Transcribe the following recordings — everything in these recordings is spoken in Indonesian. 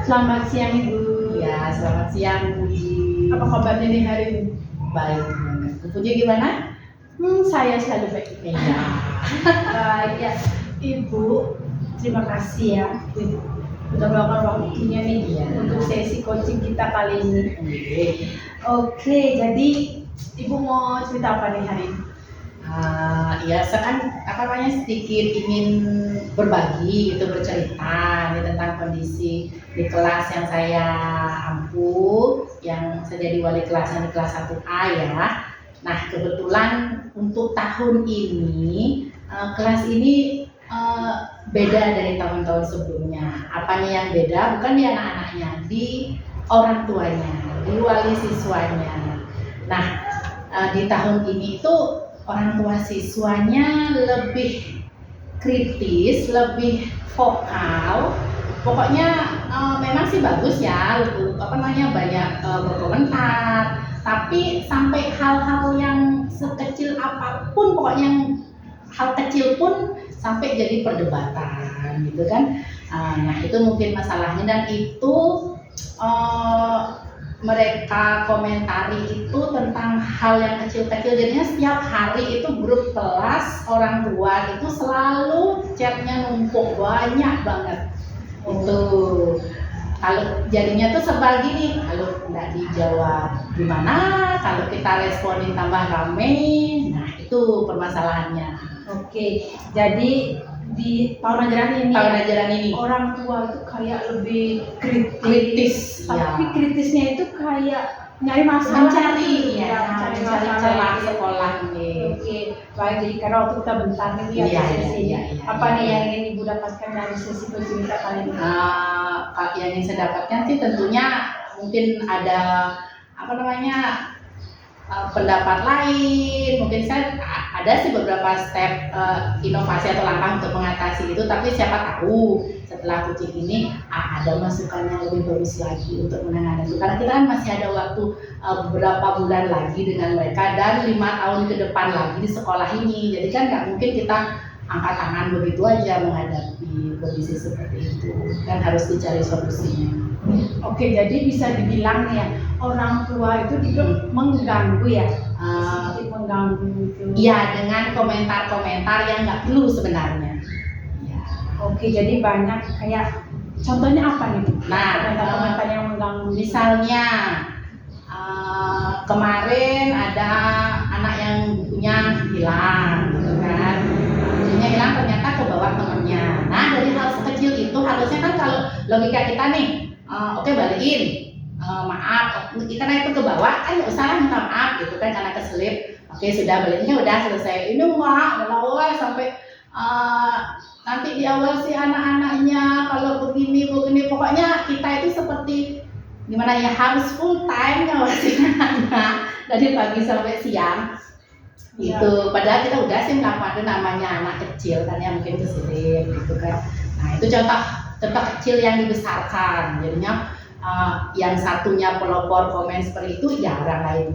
Selamat siang Ibu. Ya, selamat siang Bu Puji. Apa kabarnya nih hari ini? Baik banget. Bu Puji gimana? Saya selalu baik. Iya. Baik ya, Ibu. Terima kasih ya. Udah meluangkan waktunya nih Iya. untuk sesi coaching kita kali ini. Oke, jadi Ibu mau cerita apa nih hari ini? Ya, saya kan sedikit ingin berbagi gitu, bercerita nih tentang kondisi di kelas yang saya ampu, yang saya jadi wali kelasnya di kelas 1A ya. Nah, kebetulan untuk tahun ini kelas ini beda dari tahun-tahun sebelumnya. Apanya yang beda? Bukan di anak-anaknya, di orang tuanya, di wali siswanya. Nah, di tahun ini itu orang tua siswanya lebih kritis, lebih vokal. Pokoknya memang sih bagus ya, banyak berkomentar. Tapi sampai hal-hal yang sekecil apapun, pokoknya yang hal kecil pun sampai jadi perdebatan gitu kan. Nah, itu mungkin masalahnya, dan itu mereka komentari itu tentang hal yang kecil-kecil. Jadinya setiap hari itu grup kelas orang tua itu selalu chatnya numpuk banyak banget. Itu kalau jadinya tuh sebal gini, kalau nggak dijawab gimana, kalau kita responin tambah rame. Nah, itu permasalahannya. Oke, jadi di tahun ajaran ini orang tua itu kayak lebih kritis, tapi ya. Kritisnya itu kayak nyari masalah, mencari celah gitu. sekolah nih. Oke, baik. Jadi karena waktu kita bentar nih Iya, sesi iya. apa nih yang ingin Ibu dapatkan dari sesi coaching kita kali ini? Yang ingin saya dapatkan sih tentunya mungkin ada pendapat lain. Mungkin saya ada sih beberapa step inovasi atau langkah untuk mengatasi itu, tapi siapa tahu setelah coaching ini ada masukan yang lebih bagus lagi untuk menangani itu, karena kita kan masih ada waktu beberapa bulan lagi dengan mereka dan 5 tahun ke depan lagi di sekolah ini. Jadi kan nggak mungkin kita angkat tangan begitu aja menghadapi kondisi seperti itu, kan harus dicari solusinya. Oke, jadi bisa dibilang ya orang tua itu juga mengganggu ya, sedikit mengganggu gitu. Iya, dengan komentar-komentar yang nggak perlu sebenarnya. Ya. Oke, jadi banyak kayak contohnya apa nih? Nah, komentar-komentar yang mengganggu. Misalnya kemarin ada anak yang bukunya hilang, gitu kan? Bukunya hilang ternyata kebawa temennya. Nah, dari hal sekecil itu harusnya kan kalau logika kita nih, oke, balikin. Maaf, karena itu ke bawah, nggak usah lah minta maaf gitu kan, karena keselip. Oke, sudah, baliknya udah selesai. Ini malah sampai nanti diawasi anak-anaknya kalau begini, pokoknya kita itu seperti gimana ya, harus full time ngawasin anak dari pagi sampai siang. Itu padahal kita udah sih melakukan namanya anak kecil kan ya, mungkin keselip gitu kan. Nah, itu contoh kecil yang dibesarkan. Jadinya yang satunya pelopor komen seperti itu, ya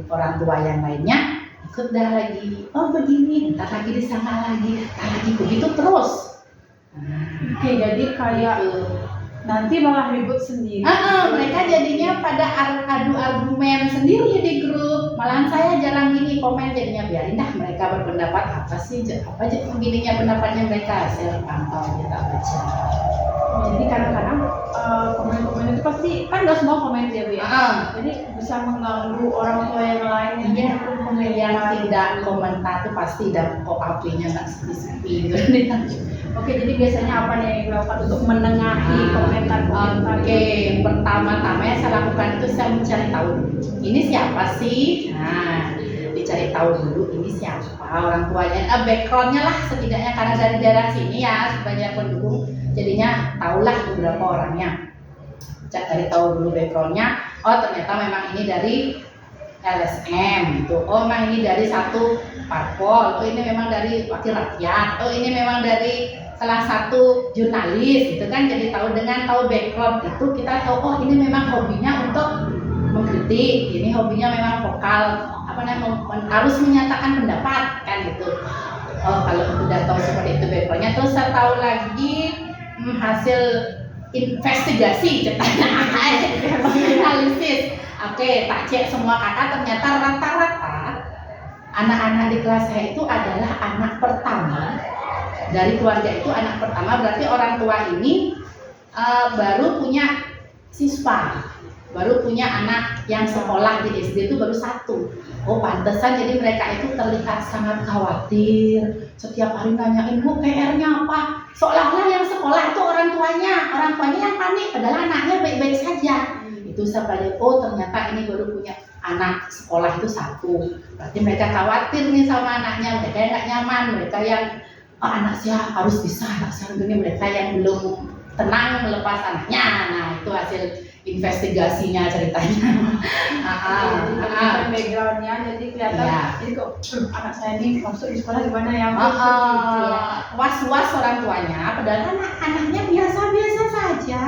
orang tua yang lainnya ikut dah lagi, oh begini, ntar lagi disangka lagi, begitu terus. Oke, jadi kayak nanti malah ribut sendiri. Mereka jadinya pada adu argumen sendiri di grup. Malahan saya jarang gini komen, jadinya biarin dah mereka berpendapat apa begininya pendapatnya mereka, saya pantau, kita baca. Jadi kadang-kadang komen-komen itu pasti kan nggak semua komen dia Bu ya. Jadi bisa mengganggu orang tua yang lain. Iya, komen yang tidak komentar itu pasti dan OAP-nya nggak sepi-sepi gitu. Oke, jadi biasanya apa nih yang dilakukan untuk menengahi komentar-komentar? Oke, pertama-tama yang saya lakukan itu saya mencari tahu ini siapa sih. Nah, dicari tahu dulu ini siapa orang tuanya, backgroundnya lah setidaknya, karena dari daerah sini ya banyak pendukung, jadinya tahulah beberapa orangnya. Cari tahu dulu backgroundnya. Oh, ternyata memang ini dari LSM gitu. Oh, memang ini dari satu parpol. Oh, ini memang dari wakil rakyat. Oh, ini memang dari salah satu jurnalis gitu kan. Jadi dengan tahu background itu kita tahu, oh ini memang hobinya untuk mengkritik, ini hobinya memang vokal, harus menyatakan pendapat kan gitu. Oh, kalau udah tahu seperti itu backgroundnya, terus saya tahu lagi hasil investigasi ceritanya analisis. Oke, tak cek semua kakak, ternyata rata-rata anak-anak di kelas saya itu adalah anak pertama dari keluarga. Itu anak pertama, berarti orang tua ini baru punya siswa, baru punya anak yang sekolah di SD itu baru satu. Oh pantesan jadi mereka itu terlihat sangat khawatir, setiap hari nanyain, Bu PR-nya apa, seolah-olah yang sekolah itu orang tuanya yang panik, padahal anaknya baik-baik saja. Itu saya belajar, oh ternyata ini baru punya anak sekolah itu satu, berarti mereka khawatir nih sama anaknya, mereka yang nggak nyaman, mereka yang anak saya harus bisa, anak saya begini, mereka yang belum tenang melepas anaknya. Nah itu hasil investigasinya ceritanya. Backgroundnya jadi kelihatan. Ya. Jadi kok anak saya ini masuk di sekolah gimana ya? Was-was orang tuanya, padahal anak-anaknya biasa-biasa saja.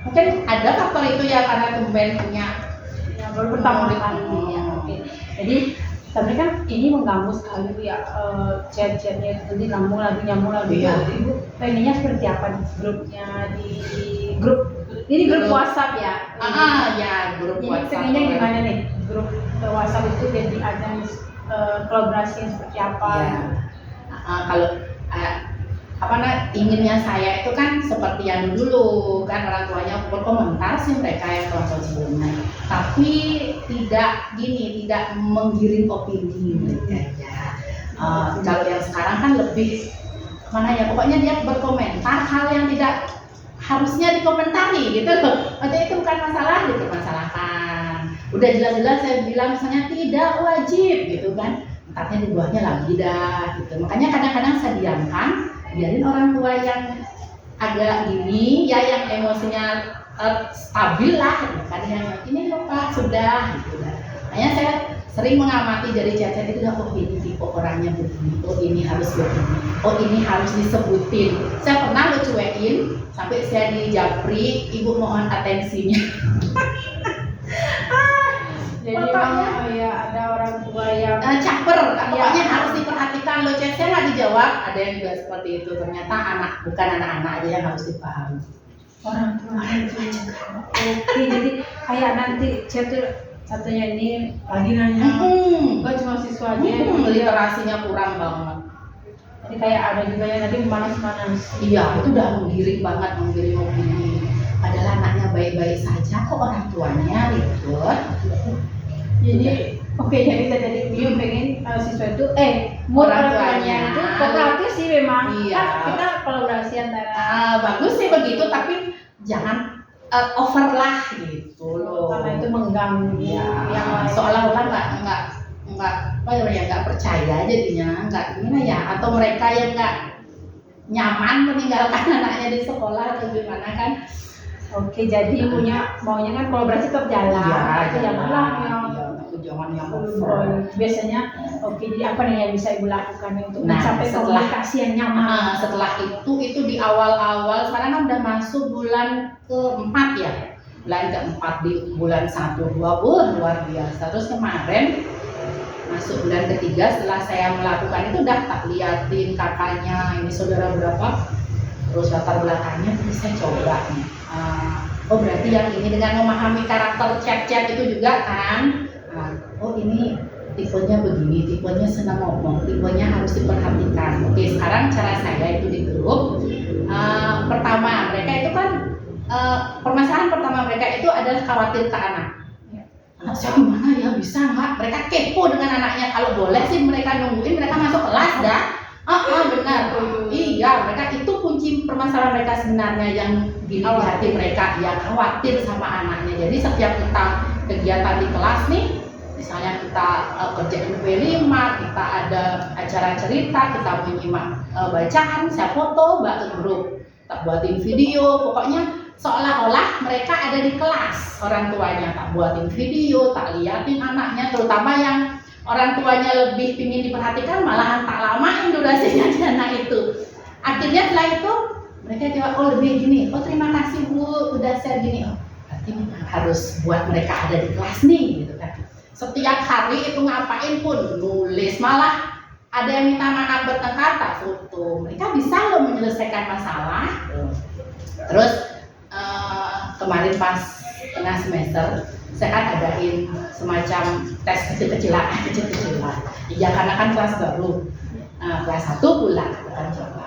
Mungkin ada faktor itu ya, karena tumben punya baru pertama kali ya. Oke. Jadi tapi kan ini mengganggu sekali Bu ya, chat-chatnya itu jadi nyambung lagi. Iya. Ibu pengennya seperti apa di grupnya, di grup ini grup WhatsApp ya? Ya grup Jadi WhatsApp. pengennya gimana nih grup WhatsApp itu jadi ada kolaborasi yang seperti apa? Ya. Kalau inginnya saya itu kan seperti yang dulu kan, orang tuanya berkomentar sih mereka yang tonton sebelumnya, tapi tidak menggiring opini mereka ya. Kalau yang sekarang kan lebih pokoknya dia berkomentar hal yang tidak harusnya dikomentari gitu loh. Maksudnya itu bukan masalah, dipermasalahkan. Udah jelas-jelas saya bilang misalnya tidak wajib gitu kan, entarnya dibuatnya lagi dah gitu. Makanya kadang-kadang saya diamkan, biarin orang tua yang agak gini ya, yang emosinya stabil lah gitu kan, yang ini loh Pak sudah gitu kan. Makanya saya sering mengamati dari chat-chat itu, oh ini tipe orangnya begini, oh ini harus begini, oh ini harus disebutin. Saya pernah lo cuekin sampai saya dijapri, ibu mohon atensinya. Jadi memang ya ada orang tua yang caper, pokoknya ya, harus diperhatikan. Lo chat saya nggak dijawab, ada yang juga seperti itu. Ternyata bukan anak-anak aja yang harus dipahami. orang tua juga. Oke, jadi kayak nanti chat tuh satunya ini lagi nanya, bukan cuma siswa aja, literasinya kurang banget. jadi kayak ada juga yang nanti manas-manas. Iya, itu udah menggiring banget, menggiring opini. Padahal anaknya baik-baik saja, kok orang tuanya ribet. Jadi jadi dari video pengen siswa itu mood orang tuanya itu kooperatif sih memang. Iya. Kan kita kolaborasi antara bagus sih begitu, tapi jangan over lah gitu loh. karena itu mengganggu yang lain. Seolah-olah nggak percaya jadinya, nggak gimana ya, atau mereka yang nggak nyaman meninggalkan anaknya di sekolah atau gimana kan. Oke, jadi maunya kan kolaborasi tetap jalan. Iya, jangan yang over. Biasanya jadi apa nih yang bisa Ibu lakukan untuk Nah, mencapai komunikasi yang nyaman? Setelah itu di awal-awal, sekarang kan udah masuk bulan keempat ya, bulan keempat, di bulan 1-2 luar biasa. Terus kemarin masuk bulan ketiga, setelah saya melakukan itu udah tak liatin kakaknya ini saudara berapa, terus latar belakangnya, terus saya coba nih. Oh berarti yang ini dengan memahami karakter chat-chat itu juga kan, oh ini tipenya begini, tipenya senang ngomong, tipenya harus diperhatikan. Oke, sekarang cara saya itu di grup, pertama mereka itu kan permasalahan pertama mereka itu adalah khawatir ke anak. Anak saya gimana ya, bisa nggak? Mereka kepo dengan anaknya. Kalau boleh sih mereka nungguin mereka masuk kelas dah. Benar. Iya, mereka itu kunci permasalahan mereka sebenarnya yang di hati mereka, ya khawatir sama anaknya. Jadi setiap kita kegiatan di kelas nih, misalnya kita kerjain P5, kita ada acara cerita, kita menyimak bacaan, saya foto, ke grup, tak buatin video, pokoknya seolah-olah mereka ada di kelas orang tuanya, tak buatin video, tak liatin anaknya, terutama yang orang tuanya lebih ingin diperhatikan, malahan tak lamain durasinya di anak itu. Akhirnya setelah itu mereka jawab, oh lebih gini, oh terima kasih Bu udah share gini, oh berarti harus buat mereka ada di kelas nih gitu kan. Setiap hari itu ngapain pun nulis, malah ada yang minta maaf bertengkar tak foto. Mereka bisa loh menyelesaikan masalah Terus kemarin pas tengah semester saya kan adain semacam tes kecil-kecilan. Ya karena kan kelas baru, kelas 1 pula bukan coba.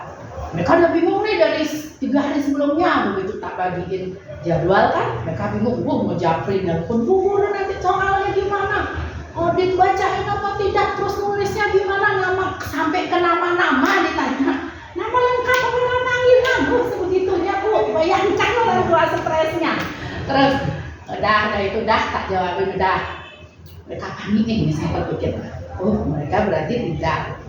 Mereka udah bingung nih dari 3 hari sebelumnya, begitu tak bagiin jadwal kan, mereka bingung, mau japrin nelpon, bu nanti soalnya gimana? Oh dibacain apa tidak, terus nulisnya gimana, nama sampai ke nama-nama ditanya, nama lengkap apa nama panggilan, sebegitunya bu, bayangkan orang tua stresnya. Terus udah itu tak jawabin udah, mereka panik nih, saya berpikir, mereka berarti tidak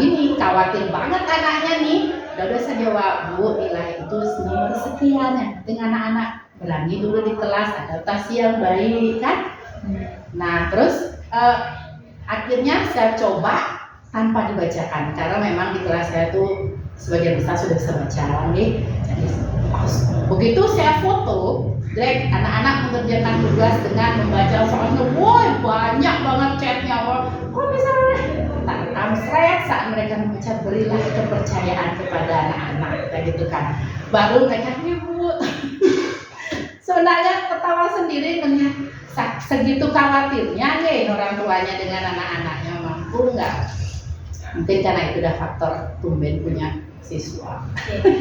gini, khawatir banget anaknya nih. Udah saya jawab, bu nilai itu nomor sekian ya, dengan anak-anak berani dulu di kelas, adaptasi yang baik kan. Nah terus akhirnya saya coba tanpa dibacakan, karena memang di kelas saya tuh sebagian besar sudah bisa baca nih. Jadi begitu saya foto, Drake, anak-anak mengerjakan tugas dengan membaca soalnya, woi banyak banget chatnya, kok bisa tak rekam saat mereka membaca, berilah kepercayaan kepada anak-anak, kayak gitu kan. Baru mereka ribut. Sebenarnya ketawa sendiri melihat segitu khawatirnya nih orang tuanya dengan anak-anaknya, mampu nggak? Mungkin karena itu udah faktor tumben punya siswa.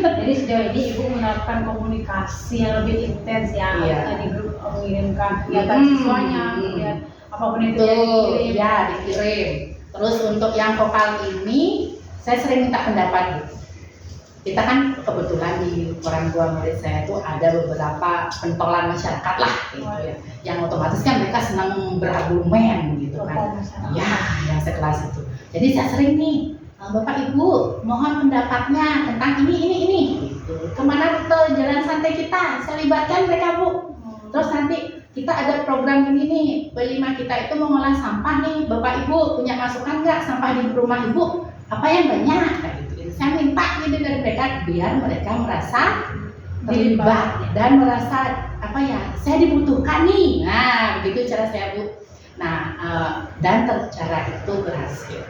Jadi sejauh ini ibu menerapkan komunikasi yang lebih intens ya, jadi grup mengirimkan kegiatan siswanya, kemudian apapun itu dikirim. Ya dikirim. Terus untuk yang vokal ini, saya sering minta pendapat. Kita kan kebetulan di orang tua murid saya itu ada beberapa pentolan masyarakat lah, gitu ya. Yang otomatis kan mereka senang berargumen gitu kan. Ya, yang sekelas itu. Jadi saya sering nih, Bapak Ibu mohon pendapatnya tentang ini gitu. Kemana rute jalan santai kita? Saya libatkan mereka Bu. Terus nanti kita ada program ini nih, P5 kita itu mengolah sampah nih, Bapak Ibu punya masukan nggak sampah di rumah Ibu? Apa yang banyak? Kayak gitu. Saya minta gitu dari mereka biar mereka merasa terlibat dan merasa apa ya, saya dibutuhkan nih. Nah begitu cara saya Bu. Nah dan cara itu berhasil.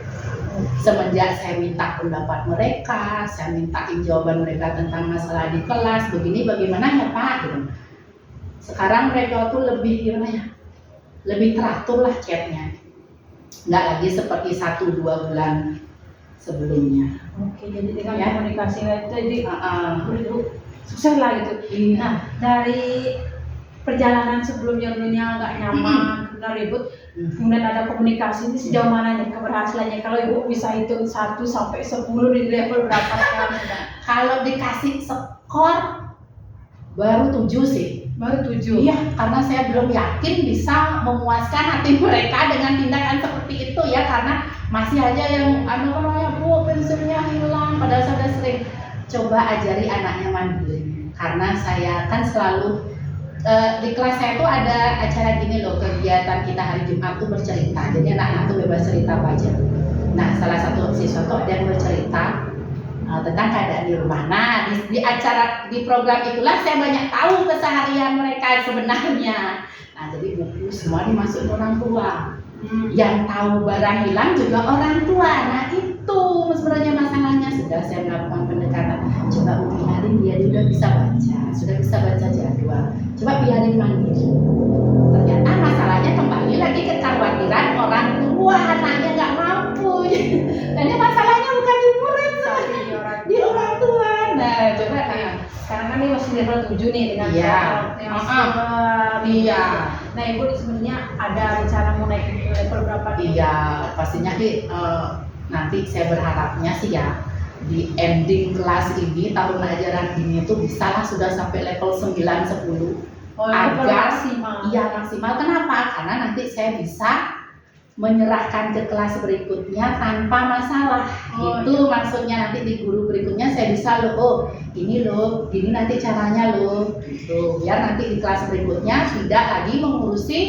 Semenjak saya minta pendapat mereka, saya mintain jawaban mereka tentang masalah di kelas, begini bagaimana ya Pak? Gitu. Sekarang mereka tuh lebih gimana ya? Lebih teratur lah chatnya. Nggak lagi seperti 1-2 bulan sebelumnya. Oke, jadi dengan komunikasi itu jadi sukses lah gitu. Nah, dari perjalanan sebelumnya dunia nggak nyaman, ribut, kemudian ada komunikasi, ini sejauh mana nih keberhasilannya? Kalau ibu bisa hitung 1 sampai 10 di level berapa sekarang? Kalau dikasih skor baru 7 sih. Baru 7? Iya, karena saya belum yakin bisa memuaskan hati mereka dengan tindakan seperti itu ya, karena masih aja yang Bu pensilnya hilang, padahal saya sering coba ajari anaknya mandiri. Karena saya kan selalu di kelas saya tuh ada acara gini loh, kegiatan kita hari Jumat tuh bercerita. Jadi anak-anak tuh bebas cerita apa aja. Nah, salah satu siswa tuh ada yang bercerita tentang keadaan di rumah. Nah, di acara di program itulah saya banyak tahu keseharian mereka sebenarnya. Nah, jadi buku semua dimasukin orang tua. Yang tahu barang hilang juga orang tua. Nah, itu sebenarnya masalahnya. Sudah saya melakukan pendekatan. Coba biarin dia udah bisa baca, sudah bisa baca jadwal. Coba biarin mandiri. Ternyata masalahnya kembali lagi kekhawatiran orang tua, anaknya nggak mampu. Dan ini masalahnya bukan di murid, di orang tua. Nah, coba karena kan ini masih level 7 nih dengan Nah, ibu sebenarnya ada rencana mau naik level berapa? Iya, pastinya sih nanti saya berharapnya sih ya di ending kelas ini, tahun ajaran ini itu bisa lah sudah sampai level 9-10. Agar maksimal. Kenapa? Karena nanti saya bisa menyerahkan ke kelas berikutnya tanpa masalah. Itu maksudnya nanti di guru berikutnya saya bisa gini nanti caranya gitu. Biar nanti di kelas berikutnya tidak lagi mengurusi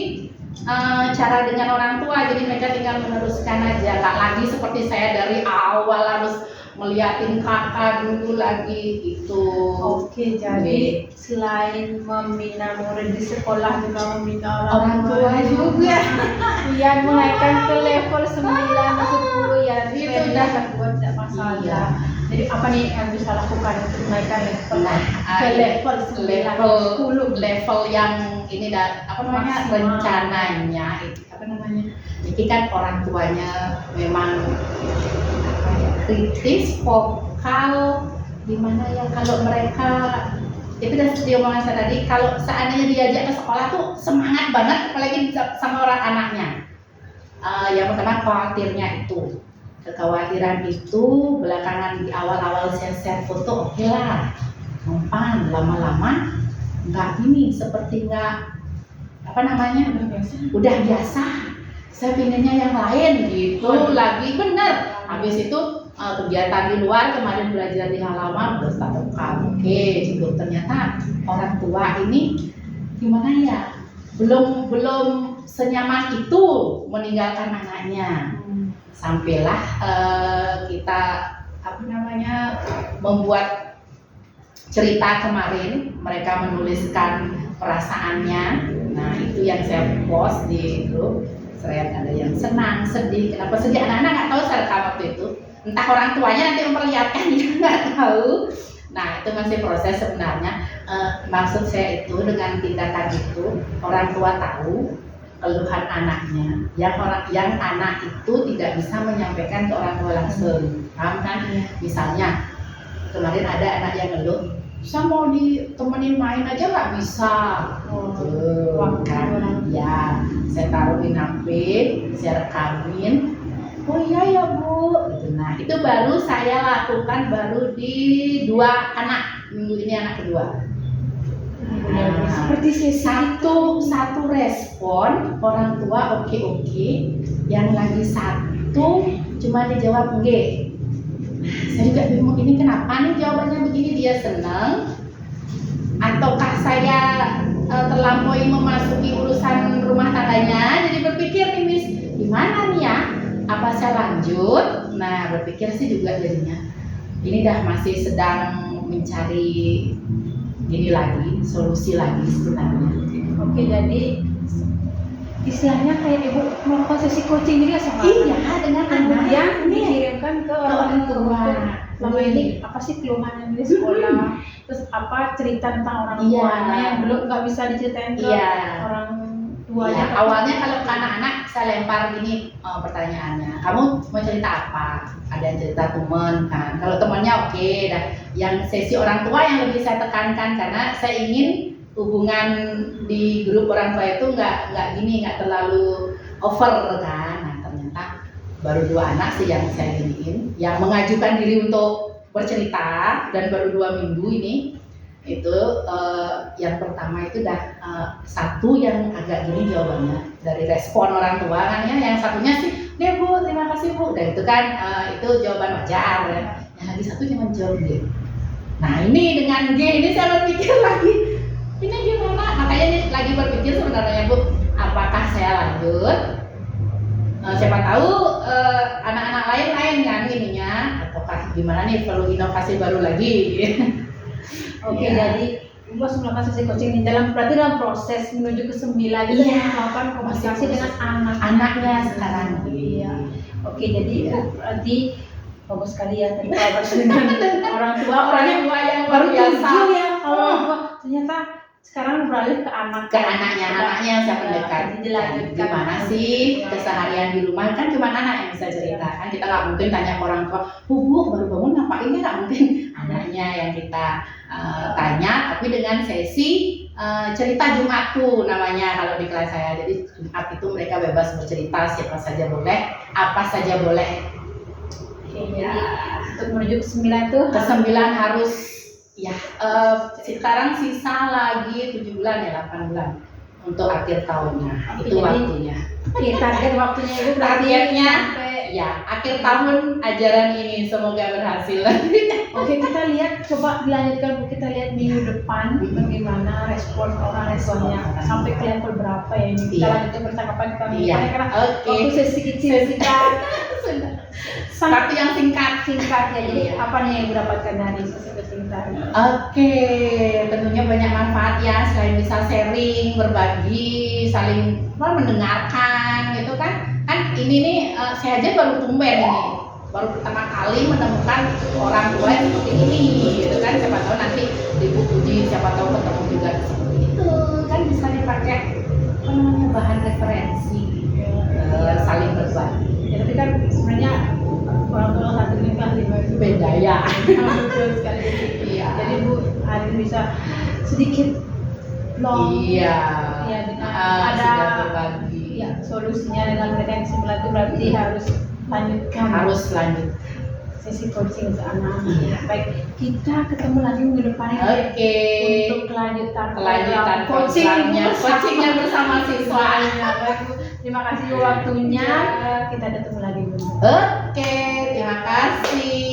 cara dengan orang tua, jadi mereka tinggal meneruskan aja, nggak lagi seperti saya dari awal harus ngeliatin kakak dulu lagi itu. Oke, jadi selain membina murid di sekolah juga membina orang tua juga. Yang menaikkan ke level 9 atau 10 ya, itu udah buat tidak masalah. Jadi apa nih yang bisa lakukan untuk menaikkan level ke level level yang ini apa namanya Maksimal. rencananya apa namanya ini kan orang tuanya memang apa ya, kritis vokal gimana ya kalau mereka itu dan seperti omongan saya tadi kalau seandainya diajak ke sekolah tuh semangat banget apalagi sama orang anaknya. Yang pertama khawatirnya itu kekhawatiran itu belakangan di awal-awal saya share foto oke lah mempan lama-lama nggak gini seperti nggak apa namanya udah biasa saya pinginnya yang lain gitu lagi bener habis itu kegiatan di luar kemarin belajar di halaman terus tatap muka oke gitu ternyata orang tua ini gimana ya belum senyaman itu meninggalkan anaknya sampailah kita apa namanya membuat cerita kemarin mereka menuliskan perasaannya nah itu yang saya post di grup saya ada yang senang sedih kenapa sedih anak-anak nggak tahu saya rekam waktu itu entah orang tuanya nanti memperlihatkan ya nggak tahu nah itu masih proses sebenarnya maksud saya itu dengan tindakan itu orang tua tahu keluhan anaknya yang anak itu tidak bisa menyampaikan ke orang tua langsung paham kan misalnya kemarin ada anak yang ngeluh saya mau ditemenin main aja nggak bisa kan ya saya taruhin HP saya rekamin oh iya ya bu gitu. Nah itu baru saya lakukan baru di 2 anak minggu ini anak kedua. Nah, seperti satu respon orang tua oke, yang lagi satu cuma dijawab enggak. Saya juga bingung ini kenapa nih jawabannya begini dia senang ataukah saya terlampaui memasuki urusan rumah tangganya jadi berpikir nih Miss gimana nih ya apa saya lanjut nah berpikir sih juga jadinya ini dah masih sedang mencari ini lagi solusi lagi sebenarnya. Oke jadi istilahnya kayak ibu melakukan sesi coaching juga sama iya dengan anak yang dikirimkan ke orang tua. Selama ini apa sih keluhannya di sekolah terus apa cerita tentang orang tuanya yang belum nggak bisa diceritain ke orang tuanya. Awalnya kalau ke anak-anak saya lempar ini pertanyaannya kamu mau cerita apa ada yang cerita teman kan kalau temannya oke dah yang sesi orang tua yang lebih saya tekankan karena saya ingin hubungan di grup orang tua itu nggak terlalu over kan nah ternyata baru 2 anak sih yang saya iniin yang mengajukan diri untuk bercerita dan baru 2 minggu ini itu yang pertama itu dah satu yang agak gini jawabannya dari respon orang tua kan ya yang satunya sih deh bu terima kasih bu dan itu kan itu jawaban wajar ya yang lagi satu cuma jawab G nah ini dengan G ini saya berpikir lagi ini gimana makanya ini lagi berpikir sebenarnya bu apakah saya lanjut siapa tahu anak-anak lain kan ininya ataukah gimana nih perlu inovasi baru lagi Oke, jadi Ibu harus melakukan sesi coaching ini berarti dalam proses menuju ke 9 itu melakukan komunikasi dengan anaknya sekarang. Iya. Oke, jadi Ibu berarti bagus sekali ya tadi kolaborasi dengan orang tua orangnya yang baru biasa 7 ya kalau ternyata sekarang beralih ke anaknya yang saya pendekar dilanjutkan gimana sih keseharian di rumah kan cuma anak yang bisa cerita kan kita nggak mungkin tanya ke orang tua bu baru bangun ngapain ya nggak mungkin anaknya yang kita tanya tapi dengan sesi cerita Jumat tuh namanya kalau di kelas saya jadi Jumat itu mereka bebas bercerita siapa saja boleh apa saja boleh. Jadi untuk menuju ke 9 tuh ke 9 harus ya, sekarang sisa lagi 7 bulan ya 8 bulan untuk akhir tahunnya. Itu waktunya. Oke, target waktunya itu berarti targetnya sampai ya akhir tahun ajaran ini semoga berhasil. Oke, kita lihat coba dilanjutkan Bu, kita lihat minggu depan bagaimana respon orang responnya sampai ke level berapa ya ini. Kita lanjutkan percakapan kami. Karena waktu sesi kecil tapi yang singkat ya. Jadi apa nih yang didapatkan dari sesi coaching tadi? Oke, tentunya banyak manfaat ya selain bisa sharing, berbagi, saling mendengarkan gitu kan. Kan ini nih saya aja baru tumben ini baru pertama kali menemukan orang tua yang seperti ini, gitu kan. Siapa tahu nanti di buku uji, siapa tahu ketemu juga seperti itu, kan bisa dipakai apa namanya bahan referensi, saling berbagi. Ya, tapi kan sebenarnya orang tua satu ini kan Beda ya. Betul sekali. Iya. Jadi Bu hari ini bisa sedikit long. Iya. Ya, dengan Sudah ada berbagi. ya solusinya dengan mereka yang sebelah itu berarti harus lanjutkan. Harus lanjut. Sesi coaching untuk anak. Iya. Baik, kita ketemu lagi minggu depan ya. Oke. Untuk kelanjutan Kelanjutan coachingnya coachingnya bersama siswanya. Baik, Bu. Terima kasih waktunya. Kita ketemu lagi Bu. Oke, terima kasih.